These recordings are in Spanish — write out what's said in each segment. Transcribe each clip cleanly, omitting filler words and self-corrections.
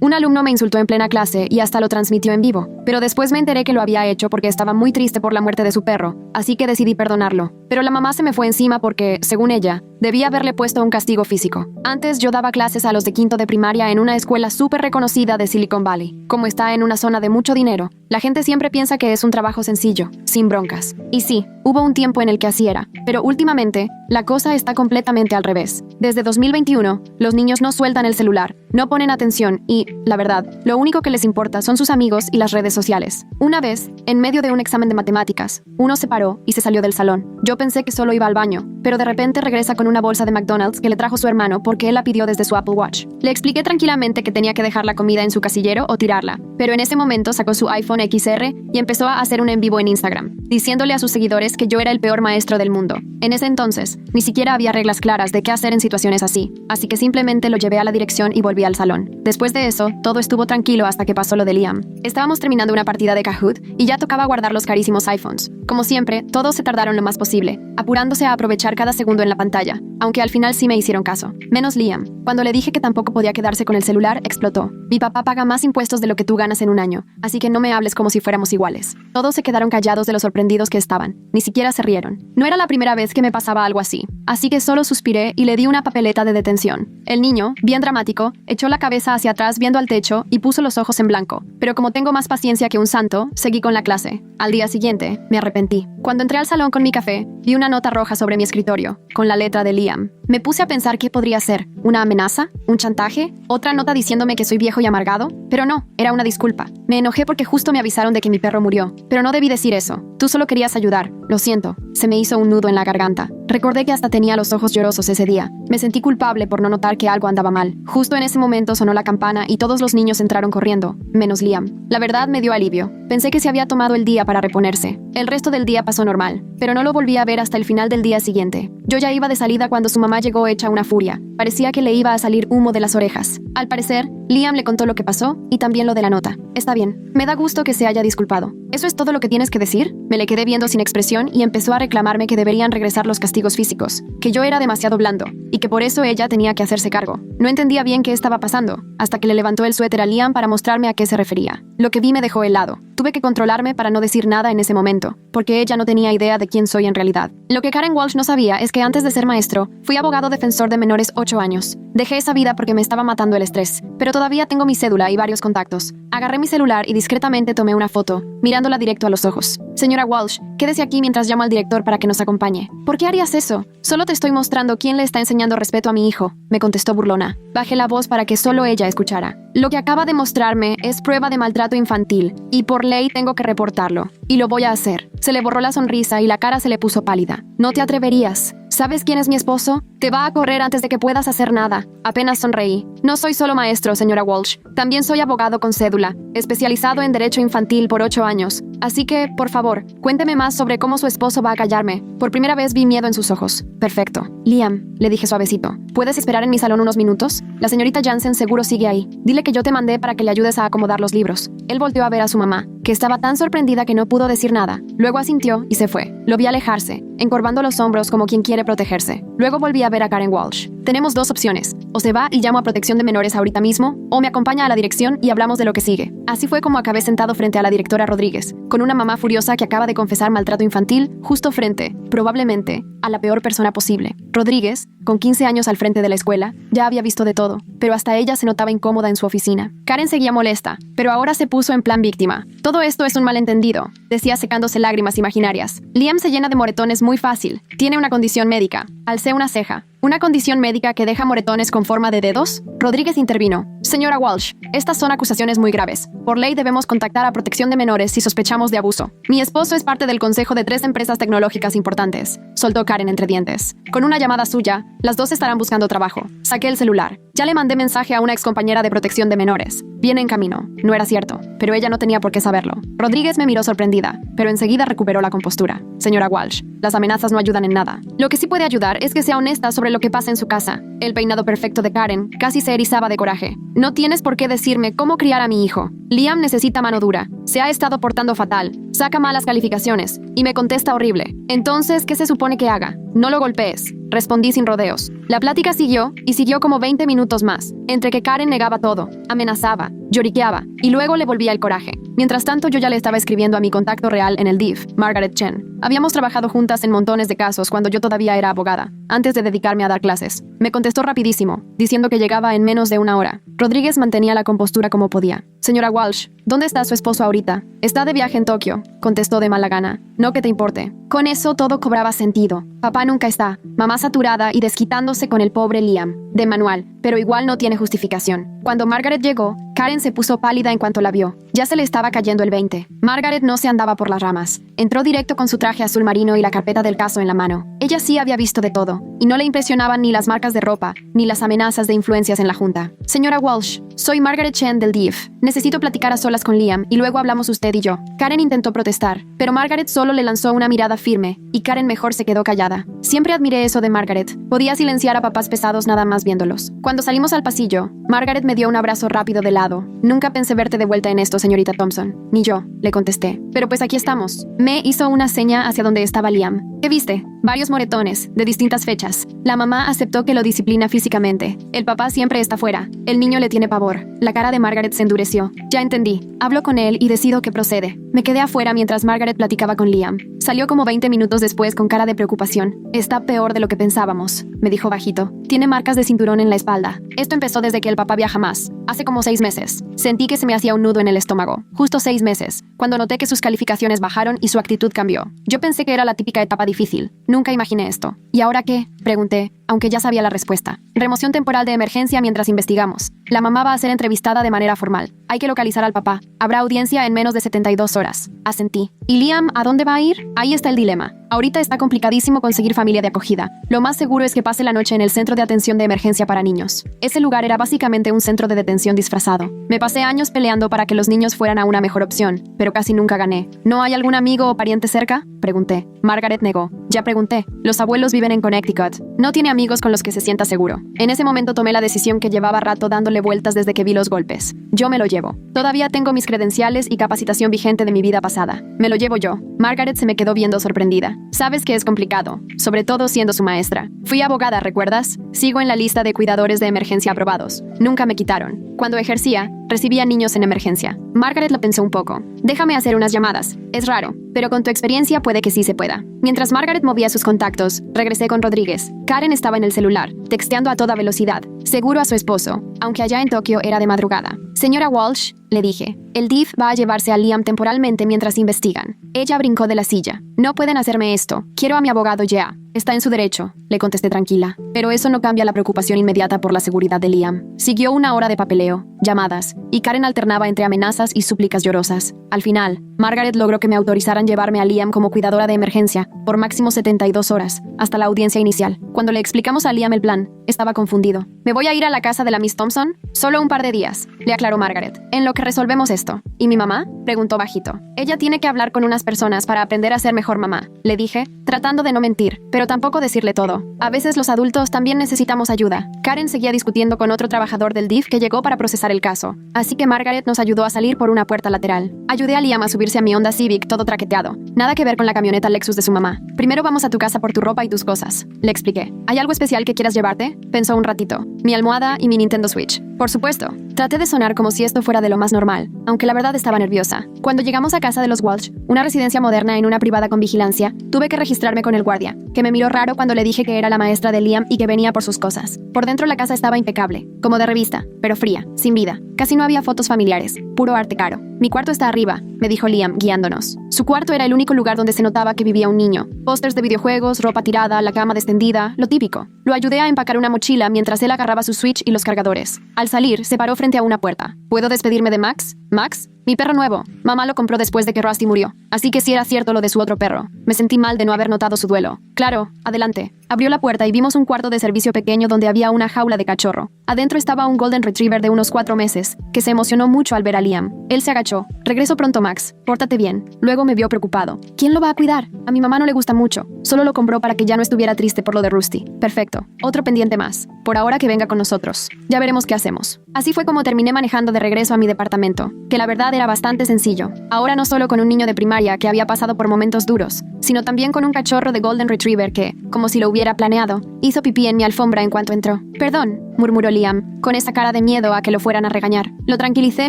Un alumno me insultó en plena clase y hasta lo transmitió en vivo, pero después me enteré que lo había hecho porque estaba muy triste por la muerte de su perro, así que decidí perdonarlo. Pero la mamá se me fue encima porque, según ella, debía haberle puesto un castigo físico. Antes yo daba clases a los de quinto de primaria en una escuela súper reconocida de Silicon Valley. Como está en una zona de mucho dinero, la gente siempre piensa que es un trabajo sencillo, sin broncas. Y sí, hubo un tiempo en el que así era, pero últimamente, la cosa está completamente al revés. Desde 2021, los niños no sueltan el celular, no ponen atención y, la verdad, lo único que les importa son sus amigos y las redes sociales. Una vez, en medio de un examen de matemáticas, uno se paró y se salió del salón. Yo pensé que solo iba al baño, pero de repente regresa con una bolsa de McDonald's que le trajo su hermano porque él la pidió desde su Apple Watch. Le expliqué tranquilamente que tenía que dejar la comida en su casillero o tirarla, pero en ese momento sacó su iPhone XR y empezó a hacer un en vivo en Instagram, diciéndole a sus seguidores que yo era el peor maestro del mundo. En ese entonces, ni siquiera había reglas claras de qué hacer en situaciones así que simplemente lo llevé a la dirección y volví al salón. Después de eso, todo estuvo tranquilo hasta que pasó lo de Liam. Estábamos terminando una partida de Kahoot y ya tocaba guardar los carísimos iPhones. Como siempre, todos se tardaron lo más posible, apurándose a aprovechar cada segundo en la pantalla, aunque al final sí me hicieron caso. Menos Liam. Cuando le dije que tampoco podía quedarse con el celular, explotó. Mi papá paga más impuestos de lo que tú ganas en un año, así que no me hables como si fuéramos iguales. Todos se quedaron callados de lo sorprendidos que estaban. Ni siquiera se rieron. No era la primera vez que me pasaba algo así que solo suspiré y le di una papeleta de detención. El niño, bien dramático, echó la cabeza hacia atrás viendo al techo y puso los ojos en blanco. Pero como tengo más paciencia que un santo, seguí con la clase. Al día siguiente, me arrepentí. Cuando entré al salón con mi café, vi una nota roja sobre mi escritorio, con la letra de Liam. Me puse a pensar qué podría ser. ¿Una amenaza? ¿Un chantaje? ¿Otra nota diciéndome que soy viejo y amargado? Pero no, era una disculpa. Me enojé porque justo me avisaron de que mi perro murió. Pero no debí decir eso. Tú solo querías ayudar. Lo siento. Se me hizo un nudo en la garganta. Recordé que hasta tenía los ojos llorosos ese día. Me sentí culpable por no notar que algo andaba mal. Justo en ese momento sonó la campana y todos los niños entraron corriendo, menos Liam. La verdad me dio alivio. Pensé que se había tomado el día para reponerse. El resto del día pasó normal, pero no lo volví a ver hasta el final del día siguiente. Yo ya iba de salida cuando su mamá llegó hecha una furia. Parecía que le iba a salir humo de las orejas. Al parecer, Liam le contó lo que pasó y también lo de la nota. Está bien, me da gusto que se haya disculpado. ¿Eso es todo lo que tienes que decir? Me le quedé viendo sin expresión y empezó a reclamarme que deberían regresar los castigos físicos, que yo era demasiado blando y que por eso ella tenía que hacerse cargo. No entendía bien qué estaba pasando, hasta que le levantó el suéter a Liam para mostrarme a qué se refería. Lo que vi me dejó helado. Tuve que controlarme para no decir nada en ese momento, porque ella no tenía idea de quién soy en realidad. Lo que Karen Walsh no sabía es que antes de ser maestro, fui abogado defensor de menores 8 años. Dejé esa vida porque me estaba matando el estrés, pero todavía tengo mi cédula y varios contactos. Agarré mi celular y discretamente tomé una foto, mirándola directo a los ojos. Señora Walsh, quédese aquí mientras llamo al director para que nos acompañe. ¿Por qué harías eso? Solo te estoy mostrando quién le está enseñando respeto a mi hijo, me contestó burlona. Bajé la voz para que solo ella escuchara. Lo que acaba de mostrarme es prueba de maltrato infantil, y por ley tengo que reportarlo. Y lo voy a hacer. Se le borró la sonrisa y la cara se le puso pálida. No te atreverías. ¿Sabes quién es mi esposo? Te va a correr antes de que puedas hacer nada. Apenas sonreí. No soy solo maestro, señora Walsh. También soy abogado con cédula, especializado en derecho infantil por 8 años. Así que, por favor, cuénteme más sobre cómo su esposo va a callarme. Por primera vez vi miedo en sus ojos. Perfecto. Liam, le dije suavecito, ¿puedes esperar en mi salón unos minutos? La señorita Jansen seguro sigue ahí. Dile que yo te mandé para que le ayudes a acomodar los libros. Él volteó a ver a su mamá, que estaba tan sorprendida que no pudo decir nada. Luego asintió y se fue. Lo vi alejarse, encorvando los hombros como quien quiere protegerse. Luego volví a ver a Karen Walsh. Tenemos dos opciones. O se va y llamo a protección de menores ahorita mismo, o me acompaña a la dirección y hablamos de lo que sigue. Así fue como acabé sentado frente a la directora Rodríguez, con una mamá furiosa que acaba de confesar maltrato infantil justo frente, probablemente, a la peor persona posible. Rodríguez, con 15 años al frente de la escuela, ya había visto de todo, pero hasta ella se notaba incómoda en su oficina. Karen seguía molesta, pero ahora se puso en plan víctima. Todo esto es un malentendido, decía secándose lágrimas imaginarias. Liam se llena de moretones muy fácil. Tiene una condición médica. Alcé una ceja. ¿Una condición médica que deja moretones con forma de dedos? Rodríguez intervino. Señora Walsh, estas son acusaciones muy graves. Por ley debemos contactar a protección de menores si sospechamos de abuso. Mi esposo es parte del consejo de 3 empresas tecnológicas importantes, soltó Karen entre dientes. Con una llamada suya, las dos estarán buscando trabajo. Saqué el celular. Ya le mandé mensaje a una excompañera de protección de menores. Viene en camino. No era cierto, pero ella no tenía por qué saberlo. Rodríguez me miró sorprendida, pero enseguida recuperó la compostura. Señora Walsh, las amenazas no ayudan en nada. Lo que sí puede ayudar es que sea honesta sobre lo que pasa en su casa. El peinado perfecto de Karen casi se erizaba de coraje. No tienes por qué decirme cómo criar a mi hijo. Liam necesita mano dura. Se ha estado portando fatal. Saca malas calificaciones. Y me contesta horrible. Entonces, ¿qué se supone que haga? No lo golpees. respondí sin rodeos. La plática siguió, y siguió como 20 minutos más, entre que Karen negaba todo, amenazaba, lloriqueaba, y luego le volvía el coraje. Mientras tanto, yo ya le estaba escribiendo a mi contacto real en el DIF, Margaret Chen. Habíamos trabajado juntas en montones de casos cuando yo todavía era abogada, antes de dedicarme a dar clases. Me contestó rapidísimo, diciendo que llegaba en menos de una hora. Rodríguez mantenía la compostura como podía. Señora Walsh, ¿dónde está su esposo ahorita? Está de viaje en Tokio, contestó de mala gana. No que te importe. Con eso todo cobraba sentido. Papá nunca está. Mamá saturada y desquitándose con el pobre Liam. De manual, pero igual no tiene justificación. Cuando Margaret llegó, Karen se puso pálida en cuanto la vio. Ya se le estaba cayendo el 20. Margaret no se andaba por las ramas. Entró directo con su traje azul marino y la carpeta del caso en la mano. Ella sí había visto de todo, y no le impresionaban ni las marcas de ropa, ni las amenazas de influencias en la junta. Señora Walsh, soy Margaret Chen del DIF. Necesito platicar a solas con Liam y luego hablamos usted y yo. Karen intentó protestar, pero Margaret solo le lanzó una mirada firme, y Karen mejor se quedó callada. Siempre admiré eso de Margaret. Podía silenciar a papás pesados nada más viéndolos. Cuando salimos al pasillo, Margaret me dio un abrazo rápido de lado. Nunca pensé verte de vuelta en esto, señorita Thompson. Ni yo, le contesté. Pero pues aquí estamos. Me hizo una seña hacia donde estaba Liam. ¿Qué viste? Varios moretones, de distintas fechas. La mamá aceptó que lo disciplina físicamente. El papá siempre está fuera. El niño le tiene pavor. La cara de Margaret se endureció. Ya entendí. Hablo con él y decido que procede. Me quedé afuera mientras Margaret platicaba con Liam. Salió como 20 minutos después con cara de preocupación. Está peor de lo que pensábamos, me dijo bajito. Tiene marcas de cinturón en la espalda. Esto empezó desde que el papá viaja más. Hace como 6 meses. Sentí que se me hacía un nudo en el estómago. Justo 6 meses, cuando noté que sus calificaciones bajaron y su actitud cambió. Yo pensé que era la típica etapa difícil. Nunca imaginé esto. ¿Y ahora qué? Pregunté, aunque ya sabía la respuesta. Remoción temporal de emergencia mientras investigamos. La mamá va a ser entrevistada de manera formal. Hay que localizar al papá. Habrá audiencia en menos de 72 horas. Asentí. ¿Y Liam, a dónde va a ir? Ahí está el dilema. Ahorita está complicadísimo conseguir familia de acogida. Lo más seguro es que pase la noche en el Centro de Atención de Emergencia para Niños. Ese lugar era básicamente un centro de detención disfrazado. Me pasé años peleando para que los niños fueran a una mejor opción, pero casi nunca gané. ¿No hay algún amigo o pariente cerca? Pregunté. Margaret negó. Ya pregunté. Los abuelos viven en Connecticut. No tiene amigos con los que se sienta seguro. En ese momento tomé la decisión que llevaba rato dándole vueltas desde que vi los golpes. Yo me lo llevo. Todavía tengo mis credenciales y capacitación vigente de mi vida pasada. Me lo llevo yo. Margaret se me quedó viendo sorprendida. Sabes que es complicado, sobre todo siendo su maestra. Fui abogada, ¿recuerdas? Sigo en la lista de cuidadores de emergencia aprobados. Nunca me quitaron. Cuando ejercía, recibía niños en emergencia. Margaret lo pensó un poco. Déjame hacer unas llamadas. Es raro, pero con tu experiencia puede que sí se pueda. Mientras Margaret movía sus contactos, regresé con Rodríguez. Karen estaba en el celular, texteando a toda velocidad, seguro a su esposo, aunque allá en Tokio era de madrugada. Señora Walsh, le dije, el DIF va a llevarse a Liam temporalmente mientras investigan. Ella brincó de la silla. No pueden hacerme esto. Quiero a mi abogado ya. Está en su derecho, le contesté tranquila. Pero eso no cambia la preocupación inmediata por la seguridad de Liam. Siguió una hora de papeleo, llamadas, y Karen alternaba entre amenazas y súplicas llorosas. Al final, Margaret logró que me autorizaran llevarme a Liam como cuidadora de emergencia por máximo 72 horas, hasta la audiencia inicial. Cuando le explicamos a Liam el plan, estaba confundido. ¿Me voy a ir a la casa de la Miss Thompson? Solo un par de días, le aclaró Margaret. En lo que resolvemos esto. ¿Y mi mamá? Preguntó bajito. Ella tiene que hablar con unas personas para aprender a ser mejor mamá, le dije, tratando de no mentir, pero tampoco decirle todo. A veces los adultos también necesitamos ayuda. Karen seguía discutiendo con otro trabajador del DIF que llegó para procesar el caso, así que Margaret nos ayudó a salir por una puerta lateral. Ayudé a Liam a subirse a mi Honda Civic todo traqueteado. Nada que ver con la camioneta Lexus de su mamá. Primero vamos a tu casa por tu ropa y tus cosas, le expliqué. ¿Hay algo especial que quieras llevarte? Pensó un ratito. Mi almohada y mi Nintendo Switch. Por supuesto. Traté de sonar como si esto fuera de lo más normal, aunque la verdad estaba nerviosa. Cuando llegamos a casa de los Walsh, una residencia moderna en una privada con vigilancia, tuve que registrarme con el guardia, que me miró raro cuando le dije que era la maestra de Liam y que venía por sus cosas. Por dentro la casa estaba impecable, como de revista, pero fría, sin vida. Casi no había fotos familiares, puro arte caro. Mi cuarto está arriba, me dijo Liam, guiándonos. Su cuarto era el único lugar donde se notaba que vivía un niño. Pósters de videojuegos, ropa tirada, la cama extendida, lo típico. Lo ayudé a empacar una mochila mientras él agarraba su Switch y los cargadores. Al salir, se paró frente a una puerta. ¿Puedo despedirme de Max? ¿Max? Mi perro nuevo. Mamá lo compró después de que Rusty murió. Así que sí era cierto lo de su otro perro. Me sentí mal de no haber notado su duelo. Claro, adelante. Abrió la puerta y vimos un cuarto de servicio pequeño donde había una jaula de cachorro. Adentro estaba un Golden Retriever de unos 4 meses, que se emocionó mucho al ver a Liam. Él se agachó. Regreso pronto, Max. Pórtate bien. Luego me vio preocupado. ¿Quién lo va a cuidar? A mi mamá no le gusta mucho. Solo lo compró para que ya no estuviera triste por lo de Rusty. Perfecto. Otro pendiente más. Por ahora que venga con nosotros. Ya veremos qué hacemos. Así fue como terminé manejando de regreso a mi departamento, que la verdad era bastante sencillo. Ahora no solo con un niño de primaria que había pasado por momentos duros, sino también con un cachorro de Golden Retriever que, como si lo hubiera planeado, hizo pipí en mi alfombra en cuanto entró. «Perdón», murmuró Liam, con esa cara de miedo a que lo fueran a regañar. Lo tranquilicé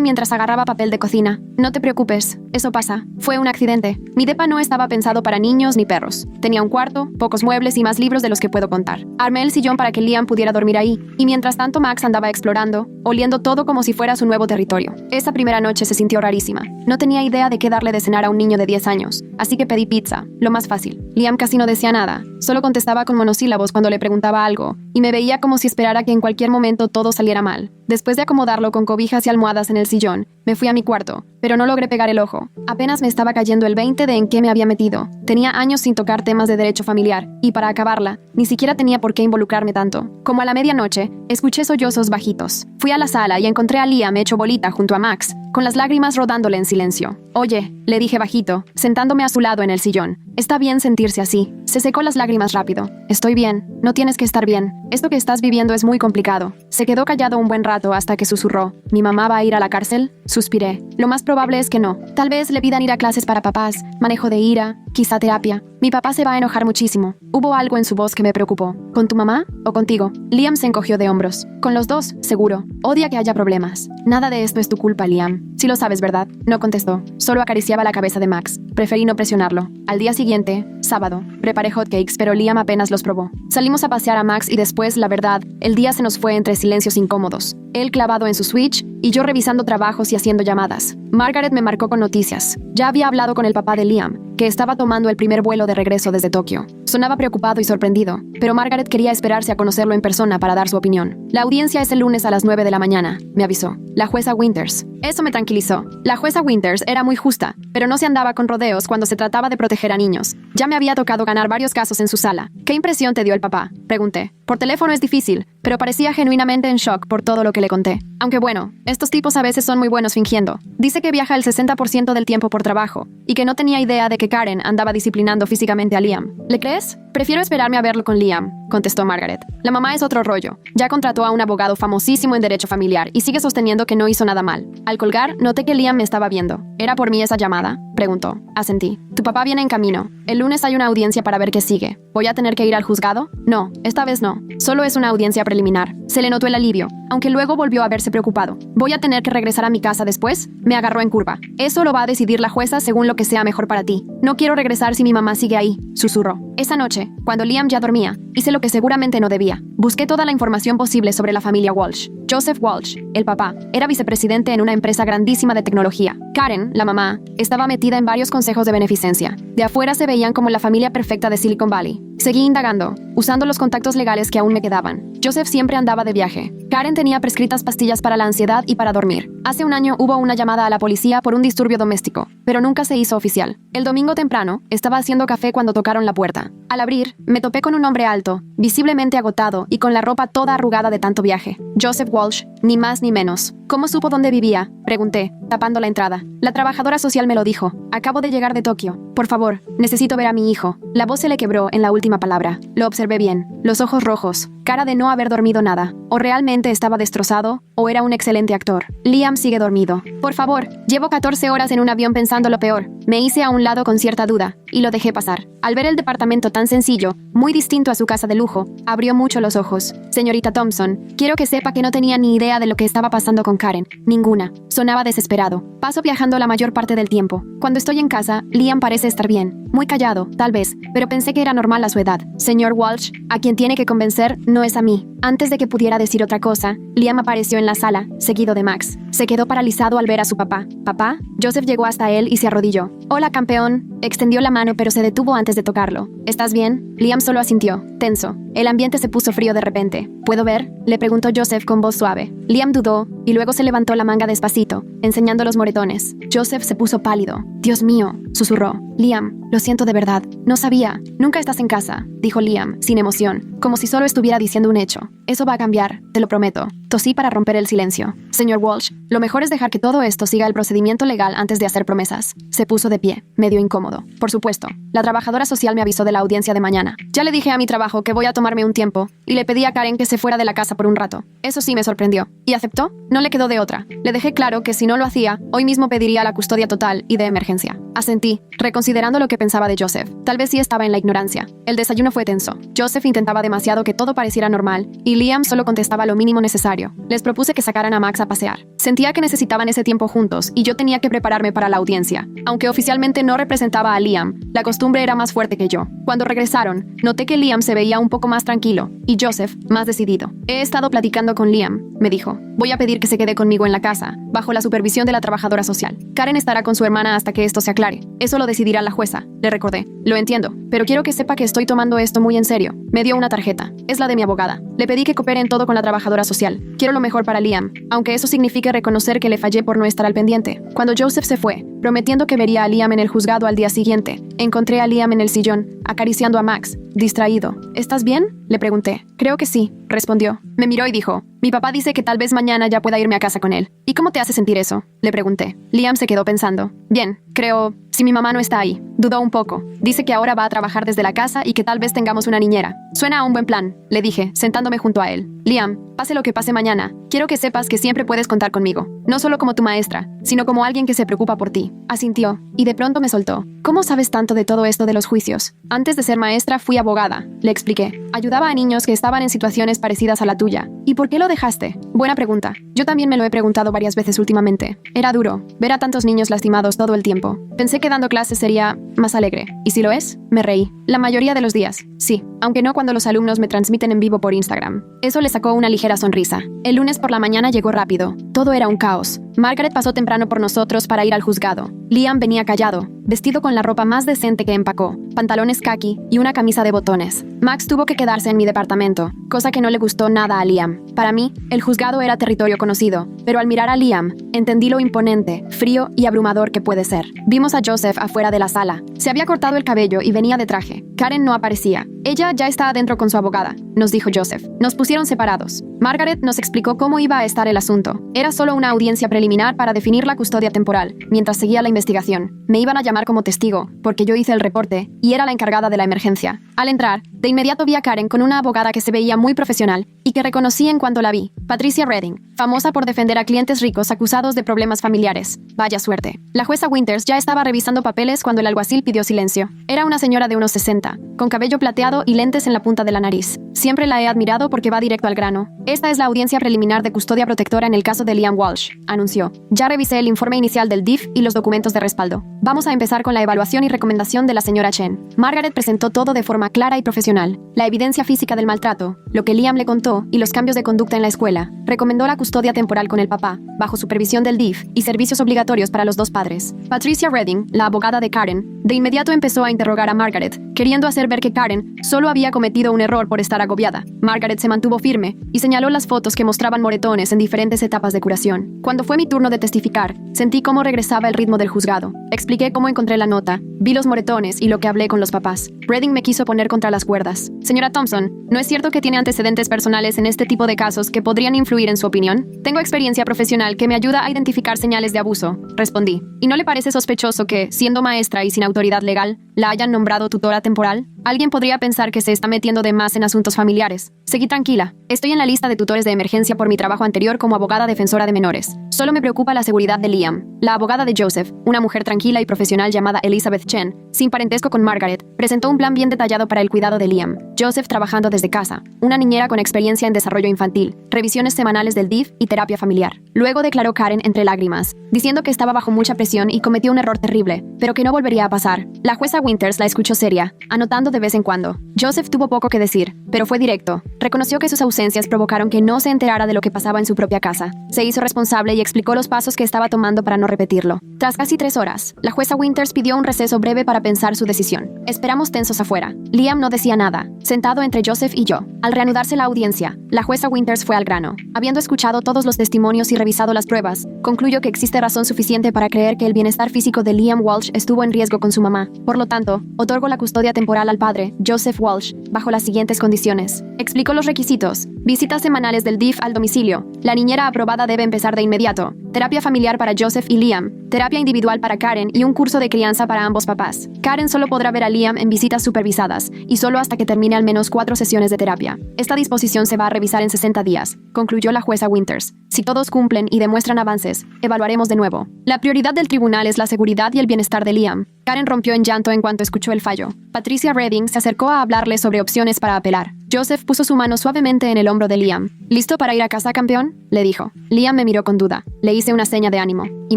mientras agarraba papel de cocina. «No te preocupes, eso pasa. Fue un accidente. Mi depa no estaba pensado para niños ni perros. Tenía un cuarto, pocos muebles y más libros de los que puedo contar. Armé el sillón para que Liam pudiera dormir ahí, y mientras tanto Max andaba explorando, oliendo todo como si fuera su nuevo territorio. Esa primera noche se sintió rarísima. No tenía idea de qué darle de cenar a un niño de 10 años, así que pedí pizza, lo más fácil. Liam casi no decía nada, solo contestaba con monosílabos cuando le preguntaba algo, y me veía como si esperara que en cualquier momento todo saliera mal. Después de acomodarlo con cobijas y almohadas en el sillón, me fui a mi cuarto, pero no logré pegar el ojo. Apenas me estaba cayendo el 20 de en qué me había metido. Tenía años sin tocar temas de derecho familiar, y para acabarla, ni siquiera tenía por qué involucrarme tanto. Como a la medianoche, escuché sollozos bajitos. Fui a la sala y encontré a Liam hecho bolita junto a Max, con las lágrimas rodándole en silencio. «Oye», le dije bajito, sentándome a su lado en el sillón. «Está bien sentirse así». Se secó las lágrimas rápido. «Estoy bien. No tienes que estar bien. Esto que estás viviendo es muy complicado». Se quedó callado un buen rato hasta que susurró. «¿Mi mamá va a ir a la cárcel?». Suspiré. «Lo más probable es que no. Tal vez le pidan ir a clases para papás, manejo de ira, quizá terapia. Mi papá se va a enojar muchísimo». Hubo algo en su voz que me preocupó. «¿Con tu mamá o contigo?». Liam se encogió de hombros. «Con los dos, seguro. Odia que haya problemas». «Nada de esto es tu culpa, Liam. Sí lo sabes, ¿verdad?». No contestó. Solo acariciaba la cabeza de Max. Preferí no presionarlo. Al día siguiente, sábado, preparé hotcakes, pero Liam apenas los probó. Salimos a pasear a Max y después, la verdad, el día se nos fue entre silencios incómodos. Él clavado en su Switch y yo revisando trabajos y haciendo llamadas. Margaret me marcó con noticias. Ya había hablado con el papá de Liam, que estaba tomando el primer vuelo de regreso desde Tokio. Sonaba preocupado y sorprendido, pero Margaret quería esperarse a conocerlo en persona para dar su opinión. «La audiencia es el lunes a las 9 de la mañana», me avisó. «La jueza Winters». Eso me tranquilizó. La jueza Winters era muy justa, pero no se andaba con rodeos cuando se trataba de proteger a niños. Ya me había tocado ganar varios casos en su sala. «¿Qué impresión te dio el papá?», pregunté. Por teléfono es difícil, pero parecía genuinamente en shock por todo lo que le conté. Aunque bueno, estos tipos a veces son muy buenos fingiendo. Dice que viaja el 60% del tiempo por trabajo, y que no tenía idea de que Karen andaba disciplinando físicamente a Liam. ¿Le crees? «Prefiero esperarme a verlo con Liam», contestó Margaret. «La mamá es otro rollo. Ya contrató a un abogado famosísimo en derecho familiar y sigue sosteniendo que no hizo nada mal». Al colgar, noté que Liam me estaba viendo. «¿Era por mí esa llamada?», preguntó. Asentí. «Tu papá viene en camino. El lunes hay una audiencia para ver qué sigue. ¿Voy a tener que ir al juzgado?». «No, esta vez no. Solo es una audiencia preliminar». Se le notó el alivio, aunque luego volvió a verse preocupado. «¿Voy a tener que regresar a mi casa después?». Me agarró en curva. «Eso lo va a decidir la jueza según lo que sea mejor para ti. No quiero regresar si mi mamá sigue ahí», susurró. Esa noche, cuando Liam ya dormía, hice lo que seguramente no debía. Busqué toda la información posible sobre la familia Walsh. Joseph Walsh, el papá, era vicepresidente en una empresa grandísima de tecnología. Karen, la mamá, estaba metida en varios consejos de beneficencia. De afuera se veían como la familia perfecta de Silicon Valley. Seguí indagando, usando los contactos legales que aún me quedaban. Joseph siempre andaba de viaje. Karen tenía prescritas pastillas para la ansiedad y para dormir. Hace un año hubo una llamada a la policía por un disturbio doméstico, pero nunca se hizo oficial. El domingo temprano, estaba haciendo café cuando tocaron la puerta. Al abrir, me topé con un hombre alto, visiblemente agotado y con la ropa toda arrugada de tanto viaje. Joseph Walsh, ni más ni menos. ¿Cómo supo dónde vivía?, pregunté, tapando la entrada. La trabajadora social me lo dijo. «Acabo de llegar de Tokio. Por favor, necesito ver a mi hijo». La voz se le quebró en la última palabra. Lo observé bien. Los ojos rojos, cara de no haber dormido nada. O realmente estaba destrozado, o era un excelente actor. «Liam sigue dormido. Por favor, llevo 14 horas en un avión pensando lo peor». Me hice a un lado con cierta duda, y lo dejé pasar. Al ver el departamento tan sencillo, muy distinto a su casa de lujo, abrió mucho los ojos. «Señorita Thompson, quiero que sepa que no tenía ni idea de lo que estaba pasando con Karen. Ninguna». Sonaba desesperado. «Paso viajando la mayor parte del tiempo. Cuando estoy en casa, Liam parece estar bien. Muy callado, tal vez, pero pensé que era normal a su edad. Señor Walsh, a quien tiene que convencer no es a mí». Antes de que pudiera decir otra cosa, Liam apareció en la sala, seguido de Max. Se quedó paralizado al ver a su papá. «¿Papá?». Joseph llegó hasta él y se arrodilló. «Hola, campeón». Extendió la mano pero se detuvo antes de tocarlo. «¿Estás bien?». Liam solo asintió, tenso. El ambiente se puso frío de repente. «¿Puedo ver?», le preguntó Joseph con voz suave. Liam dudó y luego se levantó la manga despacito, enseñando los moretones. Joseph se puso pálido. «Dios mío», susurró. «Liam, lo siento de verdad. No sabía. Nunca estás en casa», dijo Liam, sin emoción, como si solo estuviera diciendo un hecho. «Eso va a cambiar, te lo prometo». Tosí para romper el silencio. «Señor Walsh, lo mejor es dejar que todo esto siga el procedimiento legal antes de hacer promesas». Se puso de pie, medio incómodo. «Por supuesto. La trabajadora social me avisó de la audiencia de mañana. Ya le dije a mi trabajo que voy a tomarme un tiempo, y le pedí a Karen que se fuera de la casa por un rato. Eso sí me sorprendió. ¿Y aceptó? No le quedó de otra. Le dejé claro que si no lo hacía, hoy mismo pediría la custodia total y de emergencia. Asentí, reconsiderando lo que pensaba de Joseph. Tal vez sí estaba en la ignorancia. El desayuno fue tenso. Joseph intentaba demasiado que todo pareciera normal, y Liam solo contestaba lo mínimo necesario. Les propuse que sacaran a Max a pasear. Sentía que necesitaban ese tiempo juntos, y yo tenía que prepararme para la audiencia. Aunque oficialmente no representaba a Liam, la costumbre era más fuerte que yo. Cuando regresaron, noté que Liam se veía un poco más tranquilo, y Joseph más decidido. He estado platicando con Liam, me dijo. Voy a pedir que se quede conmigo en la casa, bajo la supervisión de la trabajadora social. Karen estará con su hermana hasta que esto se aclare. Eso lo decidirá la jueza, le recordé. Lo entiendo, pero quiero que sepa que estoy tomando esto muy en serio. Me dio una tarjeta. Es la de mi abogada. Le pedí que coopere en todo con la trabajadora social. Quiero lo mejor para Liam, aunque eso signifique reconocer que le fallé por no estar al pendiente. Cuando Joseph se fue, prometiendo que vería a Liam en el juzgado al día siguiente, encontré a Liam en el sillón, acariciando a Max, distraído. ¿Estás bien?, le pregunté. Creo que sí, respondió. Me miró y dijo, mi papá dice que tal vez mañana ya pueda irme a casa con él. ¿Y cómo te hace sentir eso?, le pregunté. Liam se quedó pensando. Bien, creo, si mi mamá no está ahí. Dudó un poco. Dice que ahora va a trabajar desde la casa y que tal vez tengamos una niñera. Suena a un buen plan, le dije, sentándome junto a él. Liam, pase lo que pase mañana, quiero que sepas que siempre puedes contar conmigo. No solo como tu maestra, sino como alguien que se preocupa por ti. Asintió, y de pronto me soltó. ¿Cómo sabes tanto de todo esto de los juicios? Antes de ser maestra fui abogada, le expliqué. Ayudaba a niños que estaban en situaciones parecidas a la tuya. ¿Y por qué lo dejaste? Buena pregunta. Yo también me lo he preguntado varias veces últimamente. Era duro, ver a tantos niños lastimados todo el tiempo. Pensé que dando clases sería más alegre. ¿Y si lo es? Me reí. La mayoría de los días, sí. Aunque no cuando los alumnos me transmiten en vivo por Instagram. Eso le sacó una ligera sonrisa. El lunes por la mañana llegó rápido. Todo era un caos. Margaret pasó temprano por nosotros para ir al juzgado. Liam venía callado, vestido con la ropa más decente que empacó, pantalones khaki y una camisa de botones. Max tuvo que quedarse en mi departamento, cosa que no le gustó nada a Liam. Para mí, el juzgado era territorio conocido, pero al mirar a Liam, entendí lo imponente, frío y abrumador que puede ser. Vimos a Joseph afuera de la sala. Se había cortado el cabello y venía de traje. Karen no aparecía. Ella ya está adentro con su abogada, nos dijo Joseph. Nos pusieron separados. Margaret nos explicó cómo iba a estar el asunto. Era solo una audiencia preliminar para definir la custodia temporal, mientras seguía la investigación. Me iban a llamar como testigo, porque yo hice el reporte, y era la encargada de la emergencia. Al entrar, de inmediato vi a Karen con una abogada que se veía muy profesional, y que reconocí en cuanto la vi. Patricia Redding, famosa por defender a clientes ricos acusados de problemas familiares. Vaya suerte. La jueza Winters ya estaba revisando papeles cuando el alguacil pidió silencio. Era una señora de unos 60, con cabello plateado y lentes en la punta de la nariz. Siempre la he admirado porque va directo al grano. Esta es la audiencia preliminar de custodia protectora en el caso de Liam Walsh, anunció. Ya revisé el informe inicial del DIF y los documentos de respaldo. Vamos a empezar con la evaluación y recomendación de la señora Chen. Margaret presentó todo de forma clara y profesional. La evidencia física del maltrato, lo que Liam le contó y los cambios de conducta en la escuela. Recomendó la custodia temporal con el papá, bajo supervisión del DIF y servicios obligatorios para los dos padres. Patricia Redding, la abogada de Karen, de inmediato empezó a interrogar a Margaret, queriendo hacer ver que Karen solo había cometido un error por estar agobiada. Margaret se mantuvo firme y señaló las fotos que mostraban moretones en diferentes etapas de curación. Cuando fue mi turno de testificar, sentí cómo regresaba el ritmo del juzgado. Expliqué cómo encontré la nota, vi los moretones y lo que hablé con los papás. Redding me quiso poner contra las cuerdas. Señora Thompson, ¿no es cierto que tiene antecedentes personales en este tipo de casos que podrían influir en su opinión? Tengo experiencia profesional que me ayuda a identificar señales de abuso, respondí. ¿Y no le parece sospechoso que, siendo maestra y sin autoridad legal, la hayan nombrado tutora temporal? Alguien podría pensar que se está metiendo de más en asuntos familiares. Seguí tranquila. Estoy en la lista de tutores de emergencia por mi trabajo anterior como abogada defensora de menores. Solo me preocupa la seguridad de Liam. La abogada de Joseph, una mujer tranquila y profesional llamada Elizabeth Chen, sin parentesco con Margaret, presentó un plan bien detallado para el cuidado de Liam. Joseph trabajando desde casa, una niñera con experiencia en desarrollo infantil, revisiones semanales del DIF y terapia familiar. Luego declaró Karen entre lágrimas, diciendo que estaba bajo mucha presión y cometió un error terrible, pero que no volvería a pasar. La jueza Winters la escuchó seria, anotando de vez en cuando. Joseph tuvo poco que decir, pero fue directo. Reconoció que sus ausencias provocaron que no se enterara de lo que pasaba en su propia casa. Se hizo responsable y explicó los pasos que estaba tomando para no repetirlo. Tras casi 3 horas, la jueza Winters pidió un receso breve para pensar su decisión. Esperamos tensos afuera. Liam no decía nada, sentado entre Joseph y yo. Al reanudarse la audiencia, la jueza Winters fue al grano. Habiendo escuchado todos los testimonios y revisado las pruebas, concluyó que existe razón suficiente para creer que el bienestar físico de Liam Walsh estuvo en riesgo con su mamá. Por lo tanto, otorgó la custodia temporal al padre, Joseph Walsh, bajo las siguientes condiciones. Explicó los requisitos. Visitas semanales del DIF al domicilio. La niñera aprobada debe empezar de inmediato. Terapia familiar para Joseph y Liam. Terapia individual para Karen y un curso de crianza para ambos papás. Karen solo podrá ver a Liam en visitas supervisadas y solo hasta que termine al menos 4 sesiones de terapia. Esta disposición se va a revisar en 60 días, concluyó la jueza Winters. Si todos cumplen y demuestran avances, evaluaremos de nuevo. La prioridad del tribunal es la seguridad y el bienestar de Liam. Karen rompió en llanto en cuanto escuchó el fallo. Patricia Redding se acercó a hablarle sobre opciones para apelar. Joseph puso su mano suavemente en el hombro de Liam. ¿Listo para ir a casa, campeón?, le dijo. Liam me miró con duda. Le hice una seña de ánimo. ¿Y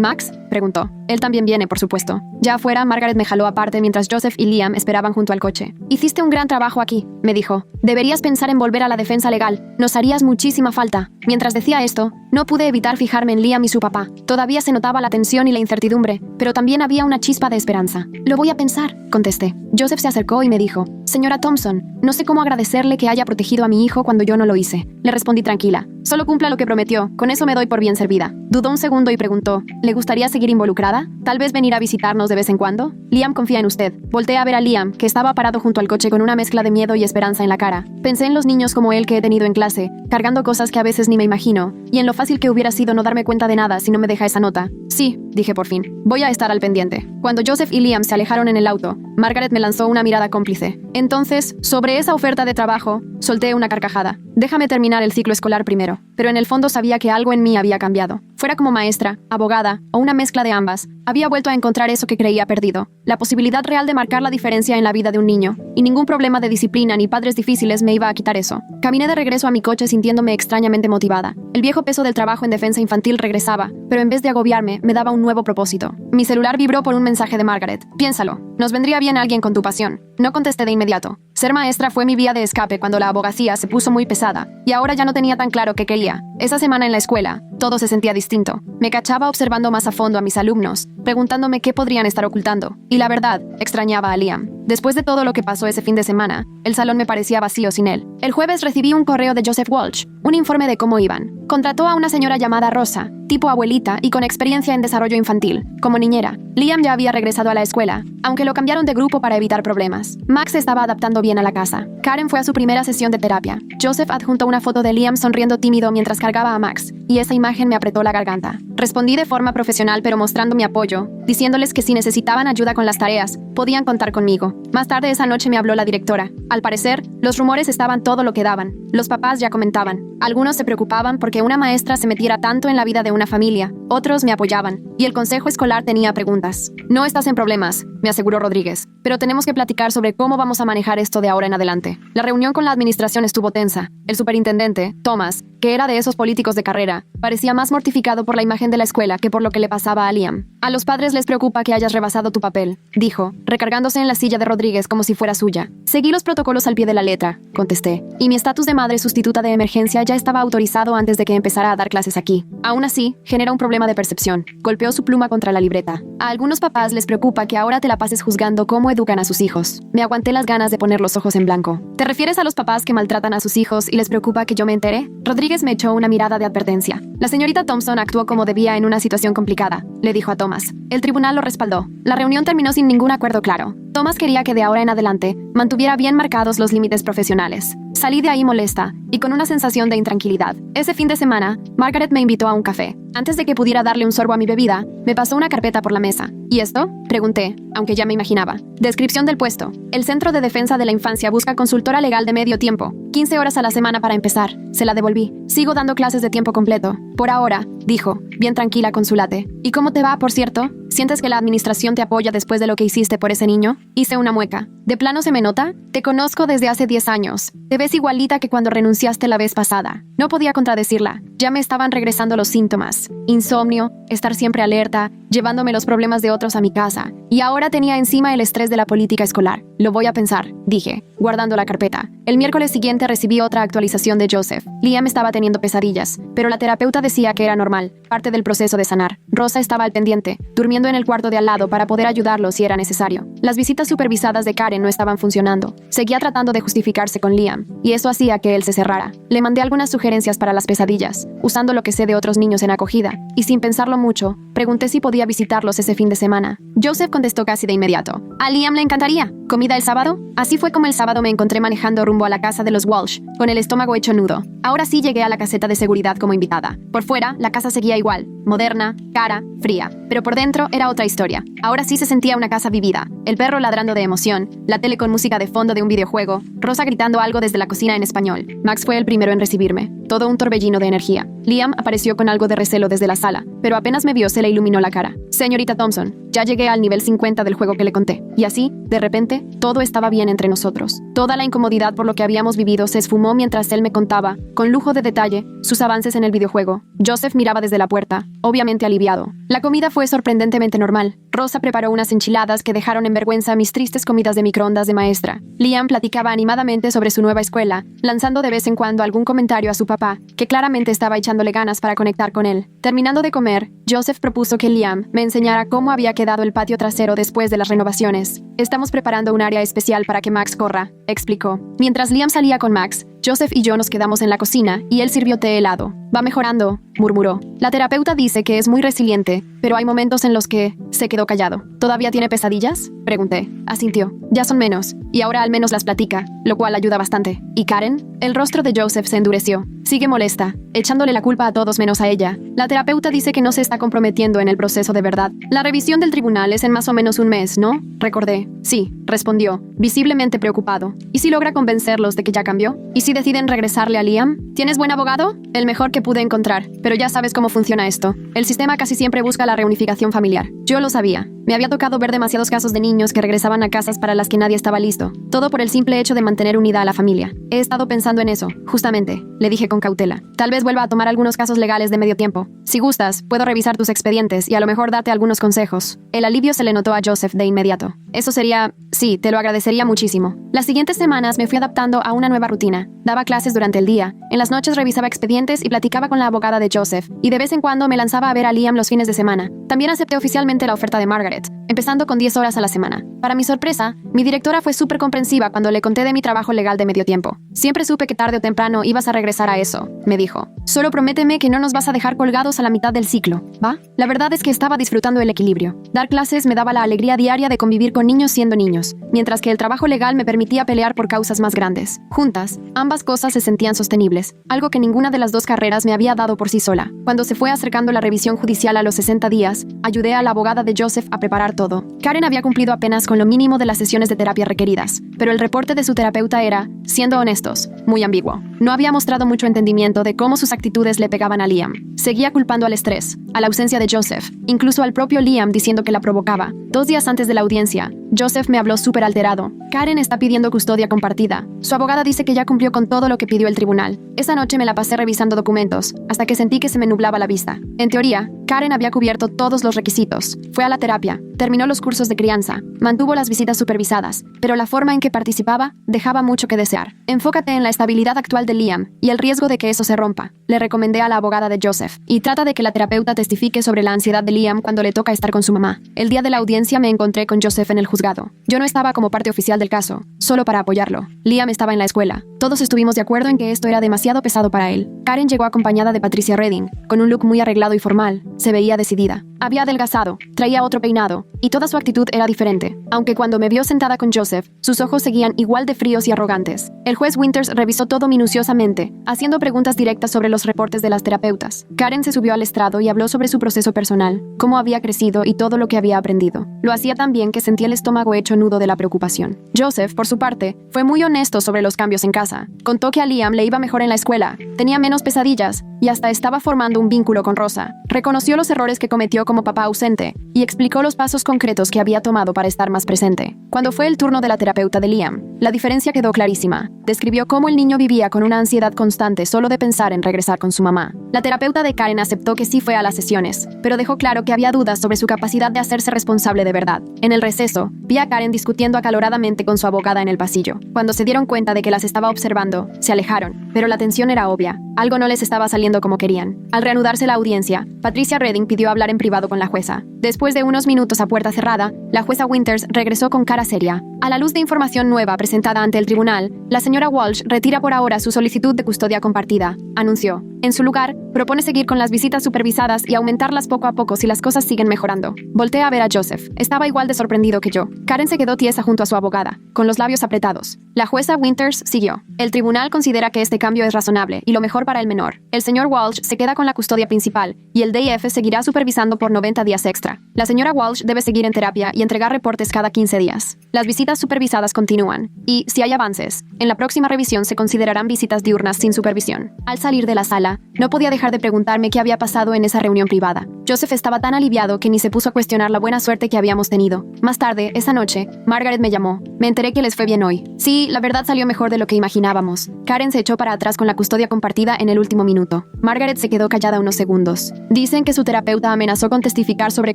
Max?, preguntó. Él también viene, por supuesto. Ya afuera, Margaret me jaló aparte mientras Joseph y Liam esperaban junto al coche. Hiciste un gran trabajo aquí, me dijo. Deberías pensar en volver a la defensa legal. Nos harías muchísima falta. Mientras decía esto, no pude evitar fijarme en Liam y su papá. Todavía se notaba la tensión y la incertidumbre, pero también había una chispa de esperanza. Lo voy a pensar, contesté. Joseph se acercó y me dijo, señora Thompson, no sé cómo agradecerle que haya protegido a mi hijo cuando yo no lo hice. Le respondí tranquila. Solo cumpla lo que prometió, con eso me doy por bien servida. Dudó un segundo y preguntó, ¿le gustaría seguir involucrada? ¿Tal vez venir a visitarnos de vez en cuando? Liam confía en usted. Volteé a ver a Liam, que estaba parado junto al coche con una mezcla de miedo y esperanza en la cara. Pensé en los niños como él que he tenido en clase, cargando cosas que a veces ni me imagino, y en lo fácil que hubiera sido no darme cuenta de nada si no me deja esa nota. Sí, dije por fin. Voy a estar al pendiente. Cuando Joseph y Liam se alejaron en el auto, Margaret me lanzó una mirada cómplice. Entonces, sobre esa oferta de trabajo, solté una carcajada. Déjame terminar el ciclo escolar primero. Pero en el fondo sabía que algo en mí había cambiado. Fuera como maestra, abogada o una mezcla de ambas, había vuelto a encontrar eso que creía perdido. La posibilidad real de marcar la diferencia en la vida de un niño. Y ningún problema de disciplina ni padres difíciles me iba a quitar eso. Caminé de regreso a mi coche sintiéndome extrañamente motivada. El viejo peso del trabajo en defensa infantil regresaba, pero en vez de agobiarme, me daba un nuevo propósito. Mi celular vibró por un mensaje de Margaret. Piénsalo. Nos vendría bien alguien con tu pasión. No contesté de inmediato. Ser maestra fue mi vía de escape cuando la abogacía se puso muy pesada, y ahora ya no tenía tan claro qué quería. Esa semana en la escuela, todo se sentía distinto. Me cachaba observando más a fondo a mis alumnos, preguntándome qué podrían estar ocultando. Y la verdad, extrañaba a Liam. Después de todo lo que pasó ese fin de semana, el salón me parecía vacío sin él. El jueves recibí un correo de Joseph Walsh, un informe de cómo iban. Contrató a una señora llamada Rosa, tipo abuelita y con experiencia en desarrollo infantil, como niñera. Liam ya había regresado a la escuela, aunque lo cambiaron de grupo para evitar problemas. Max se estaba adaptando bien a la casa. Karen fue a su primera sesión de terapia. Joseph adjuntó una foto de Liam sonriendo tímido mientras cargaba a Max, y esa imagen me apretó la garganta. Respondí de forma profesional pero mostrando mi apoyo, diciéndoles que si necesitaban ayuda con las tareas, podían contar conmigo. Más tarde esa noche me habló la directora. Al parecer, los rumores estaban todo lo que daban. Los papás ya comentaban. Algunos se preocupaban porque una maestra se metiera tanto en la vida de una familia. Otros me apoyaban. Y el consejo escolar tenía preguntas. No estás en problemas, me aseguró Rodríguez. Pero tenemos que platicar sobre cómo vamos a manejar esto de ahora en adelante. La reunión con la administración estuvo tensa. El superintendente, Thomas, que era de esos políticos de carrera, parecía más mortificado por la imagen de la escuela que por lo que le pasaba a Liam. A los padres les preocupa que hayas rebasado tu papel, dijo, recargándose en la silla de Rodríguez como si fuera suya. Seguí los protocolos al pie de la letra, contesté, y mi estatus de madre sustituta de emergencia ya estaba autorizado antes de que empezara a dar clases aquí. Aún así, genera un problema de percepción. Golpeó su pluma contra la libreta. A algunos papás les preocupa que ahora te la pases juzgando cómo educan a sus hijos. Me aguanté las ganas de poner los ojos en blanco. ¿Te refieres a los papás que maltratan a sus hijos y les preocupa que yo me entere? Rodríguez me echó una mirada de advertencia. La señorita Thompson actuó como debía en una situación complicada, le dijo a Thomas. El tribunal lo respaldó. La reunión terminó sin ningún acuerdo claro. Thomas quería que de ahora en adelante mantuviera bien marcados los límites profesionales. Salí de ahí molesta y con una sensación de intranquilidad. Ese fin de semana, Margaret me invitó a un café. Antes de que pudiera darle un sorbo a mi bebida, me pasó una carpeta por la mesa. ¿Y esto?, pregunté, aunque ya me imaginaba. Descripción del puesto. El Centro de Defensa de la Infancia busca consultora legal de medio tiempo. 15 horas a la semana para empezar. Se la devolví. Sigo dando clases de tiempo completo. Por ahora, dijo, bien tranquila con su latte. ¿Y cómo te va, por cierto? ¿Sientes que la administración te apoya después de lo que hiciste por ese niño? Hice una mueca. ¿De plano se me nota? Te conozco desde hace 10 años. Te ves igualita que cuando renunciaste la vez pasada. No podía contradecirla. Ya me estaban regresando los síntomas. Insomnio, estar siempre alerta, llevándome los problemas de otros a mi casa. Y ahora tenía encima el estrés de la política escolar. Lo voy a pensar, dije, guardando la carpeta. El miércoles siguiente recibí otra actualización de Joseph. Liam estaba teniendo pesadillas, pero la terapeuta decía que era normal, parte del proceso de sanar. Rosa estaba al pendiente, durmiendo en el cuarto de al lado para poder ayudarlo si era necesario. Las visitas supervisadas de Karen no estaban funcionando. Seguía tratando de justificarse con Liam, y eso hacía que él se cerrara. Le mandé algunas sugerencias para las pesadillas, usando lo que sé de otros niños en acogida, y sin pensarlo mucho, Pregunté si podía visitarlos ese fin de semana. Joseph contestó casi de inmediato. A Liam le encantaría. ¿Comida el sábado? Así fue como el sábado me encontré manejando rumbo a la casa de los Walsh, con el estómago hecho nudo. Ahora sí llegué a la caseta de seguridad como invitada. Por fuera, la casa seguía igual, moderna, cara, fría. Pero por dentro era otra historia. Ahora sí se sentía una casa vivida. El perro ladrando de emoción, la tele con música de fondo de un videojuego, Rosa gritando algo desde la cocina en español. Max fue el primero en recibirme. Todo un torbellino de energía. Liam apareció con algo de recelo desde la sala, pero apenas me vio se le iluminó la cara. Señorita Thompson, ya llegué al nivel 50 del juego que le conté. Y así, de repente, todo estaba bien entre nosotros. Toda la incomodidad por lo que habíamos vivido se esfumó mientras él me contaba, con lujo de detalle, sus avances en el videojuego. Joseph miraba desde la puerta, obviamente aliviado. La comida fue sorprendentemente normal. Rosa preparó unas enchiladas que dejaron en vergüenza mis tristes comidas de microondas de maestra. Liam platicaba animadamente sobre su nueva escuela, lanzando de vez en cuando algún comentario a su papá, que claramente estaba echándole ganas para conectar con él. Terminando de comer, Joseph propuso que Liam me enseñara cómo había quedado el patio trasero después de las renovaciones. Estamos preparando un área especial para que Max corra, explicó. Mientras Liam salía con Max, Joseph y yo nos quedamos en la cocina y él sirvió té helado. Va mejorando, murmuró. La terapeuta dice que es muy resiliente, pero hay momentos en los que se quedó callado. ¿Todavía tiene pesadillas? Pregunté. Asintió. Ya son menos, y ahora al menos las platica, lo cual ayuda bastante. ¿Y Karen? El rostro de Joseph se endureció. Sigue molesta, echándole la culpa a todos menos a ella. La terapeuta dice que no se está comprometiendo en el proceso de verdad. La revisión del tribunal es en más o menos un mes, ¿no? Recordé. Sí, respondió, visiblemente preocupado. ¿Y si logra convencerlos de que ya cambió? ¿Y si deciden regresarle a Liam? ¿Tienes buen abogado? El mejor que pude encontrar, pero ya sabes cómo funciona esto. El sistema casi siempre busca la reunificación familiar. Yo lo sabía. Me había tocado ver demasiados casos de niños que regresaban a casas para las que nadie estaba listo. Todo por el simple hecho de mantener unida a la familia. He estado pensando en eso, justamente, le dije con cautela. Tal vez vuelva a tomar algunos casos legales de medio tiempo. Si gustas, puedo revisar tus expedientes y a lo mejor darte algunos consejos. El alivio se le notó a Joseph de inmediato. Eso sería... Sí, te lo agradecería muchísimo. Las siguientes semanas me fui adaptando a una nueva rutina. Daba clases durante el día. En las noches revisaba expedientes y platicaba con la abogada de Joseph. Y de vez en cuando me lanzaba a ver a Liam los fines de semana. También acepté oficialmente la oferta de Margaret, empezando con 10 horas a la semana. Para mi sorpresa, mi directora fue súper comprensiva cuando le conté de mi trabajo legal de medio tiempo. Siempre supe que tarde o temprano ibas a regresar a eso, me dijo. Solo prométeme que no nos vas a dejar colgados a la mitad del ciclo, ¿va? La verdad es que estaba disfrutando el equilibrio. Dar clases me daba la alegría diaria de convivir con niños siendo niños, mientras que el trabajo legal me permitía pelear por causas más grandes. Juntas, ambas cosas se sentían sostenibles, algo que ninguna de las dos carreras me había dado por sí sola. Cuando se fue acercando la revisión judicial a los 60 días, ayudé a la abogada de Joseph a preparar todo. Karen había cumplido apenas con lo mínimo de las sesiones de terapia requeridas, pero el reporte de su terapeuta era, siendo honestos, muy ambiguo. No había mostrado mucho entendimiento de cómo sus actitudes le pegaban a Liam. Seguía culpando al estrés, a la ausencia de Joseph, incluso al propio Liam diciendo que la provocaba. 2 días antes de la audiencia, Joseph me habló súper alterado. Karen está pidiendo custodia compartida. Su abogada dice que ya cumplió con todo lo que pidió el tribunal. Esa noche me la pasé revisando documentos, hasta que sentí que se me nublaba la vista. En teoría, Karen había cubierto todos los requisitos. Fue a la terapia, terminó los cursos de crianza, mantuvo las visitas supervisadas, pero la forma en que participaba dejaba mucho que desear. Enfócate en la estabilidad actual de Liam y el riesgo de que eso se rompa, le recomendé a la abogada de Joseph, y trata de que la terapeuta testifique sobre la ansiedad de Liam cuando le toca estar con su mamá. El día de la audiencia me encontré con Joseph en el juzgado. Yo no estaba como parte oficial del caso, solo para apoyarlo. Liam estaba en la escuela. Todos estuvimos de acuerdo en que esto era demasiado pesado para él. Karen llegó acompañada de Patricia Redding, con un look muy arreglado y formal. Se veía decidida. Había adelgazado, traía otro peinado, y toda su actitud era diferente, aunque cuando me vio sentada con Joseph, sus ojos seguían igual de fríos y arrogantes. El juez Winters revisó todo minuciosamente, haciendo preguntas directas sobre los reportes de las terapeutas. Karen se subió al estrado y habló sobre su proceso personal, cómo había crecido y todo lo que había aprendido. Lo hacía tan bien que sentía el estómago hecho nudo de la preocupación. Joseph, por su parte, fue muy honesto sobre los cambios en casa. Contó que a Liam le iba mejor en la escuela, tenía menos pesadillas, y hasta estaba formando un vínculo con Rosa. Reconoció los errores que cometió como papá ausente y explicó los pasos concretos que había tomado para estar más presente. Cuando fue el turno de la terapeuta de Liam, la diferencia quedó clarísima. Describió cómo el niño vivía con una ansiedad constante solo de pensar en regresar con su mamá. La terapeuta de Karen aceptó que sí fue a las sesiones, pero dejó claro que había dudas sobre su capacidad de hacerse responsable de verdad. En el receso, vi a Karen discutiendo acaloradamente con su abogada en el pasillo. Cuando se dieron cuenta de que las estaba observando, se alejaron, pero la tensión era obvia. Algo no les estaba saliendo como querían. Al reanudarse la audiencia, Patricia Redding pidió hablar en privado con la jueza. Después de unos minutos a puerta cerrada, la jueza Winters regresó con cara seria. A la luz de información nueva presentada ante el tribunal, la señora Walsh retira por ahora su solicitud de custodia compartida, anunció. En su lugar, propone seguir con las visitas supervisadas y aumentarlas poco a poco si las cosas siguen mejorando. Voltea a ver a Joseph. Estaba igual de sorprendido que yo. Karen se quedó tiesa junto a su abogada, con los labios apretados. La jueza Winters siguió. El tribunal considera que este cambio es razonable y lo mejor para el menor. El señor Walsh se queda con la custodia principal y el DIF seguirá supervisando por 90 días extra. La señora Walsh debe seguir en terapia y entregar reportes cada 15 días. Las visitas supervisadas continúan y, si hay avances, en la próxima revisión se considerarán visitas diurnas sin supervisión. Al salir de la sala, no podía dejar de preguntarme qué había pasado en esa reunión privada. Joseph estaba tan aliviado que ni se puso a cuestionar la buena suerte que habíamos tenido. Más tarde, esa noche, Margaret me llamó. Me enteré que les fue bien hoy. Sí, la verdad salió mejor de lo que imaginábamos. Karen se echó para atrás con la custodia compartida en el último minuto. Margaret se quedó callada unos segundos. Dicen que su terapeuta amenazó con testificar sobre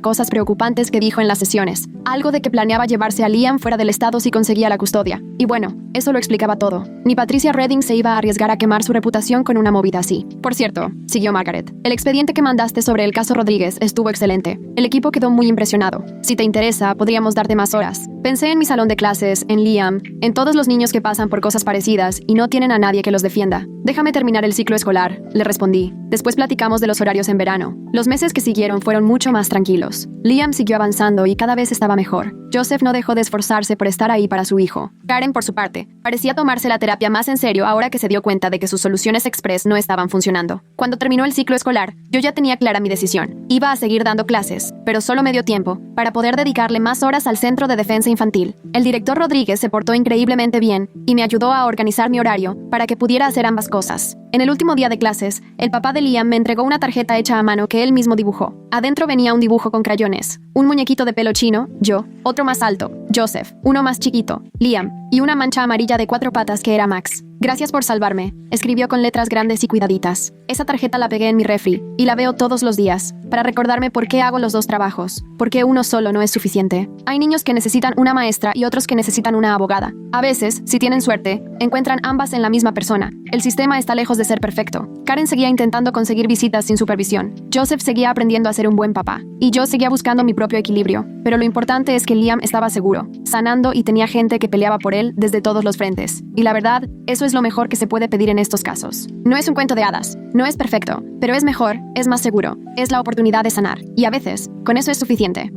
cosas preocupantes que dijo en las sesiones. Algo de que planeaba llevarse a Liam fuera del estado si conseguía la custodia. Y bueno, eso lo explicaba todo. Ni Patricia Redding se iba a arriesgar a quemar su reputación con una movida así. Por cierto, siguió Margaret, el expediente que mandaste sobre el caso Rodríguez estuvo excelente. El equipo quedó muy impresionado. Si te interesa, podríamos darte más horas. Pensé en mi salón de clases, en Liam, en todos los niños que pasan por cosas parecidas y no tienen a nadie que los defienda. Déjame terminar el ciclo escolar, le respondí. Después platicamos de los horarios en verano. Los meses que siguieron fueron mucho más tranquilos. Liam siguió avanzando y cada vez estaba mejor. Joseph no dejó de esforzarse por estar ahí para su hijo. Karen, por su parte, parecía tomarse la terapia más en serio ahora que se dio cuenta de que sus soluciones express no estaban funcionando. Cuando terminó el ciclo escolar, yo ya tenía clara mi decisión. Iba a seguir dando clases, pero solo medio tiempo, para poder dedicarle más horas al Centro de Defensa Infantil. El director Rodríguez se portó increíblemente bien y me ayudó a organizar mi horario para que pudiera hacer ambas cosas. En el último día de clases, el papá de Liam me entregó una tarjeta hecha a mano que él mismo dibujó. Adentro venía un dibujo con crayones, un muñequito de pelo chino, yo, otro más alto, Joseph, uno más chiquito, Liam, y una mancha amarilla de 4 patas que era Max. Gracias por salvarme, escribió con letras grandes y cuidaditas. Esa tarjeta la pegué en mi refri y la veo todos los días, para recordarme por qué hago los dos trabajos, porque uno solo no es suficiente. Hay niños que necesitan una maestra y otros que necesitan una abogada. A veces, si tienen suerte, encuentran ambas en la misma persona. El sistema está lejos de ser perfecto. Karen seguía intentando conseguir visitas sin supervisión. Joseph seguía aprendiendo a ser un buen papá. Y yo seguía buscando mi propio equilibrio. Pero lo importante es que Liam estaba seguro, sanando y tenía gente que peleaba por él desde todos los frentes. Y la verdad, eso es lo mejor que se puede pedir en estos casos. No es un cuento de hadas, no es perfecto, pero es mejor, es más seguro, es la oportunidad de sanar. Y a veces, con eso es suficiente.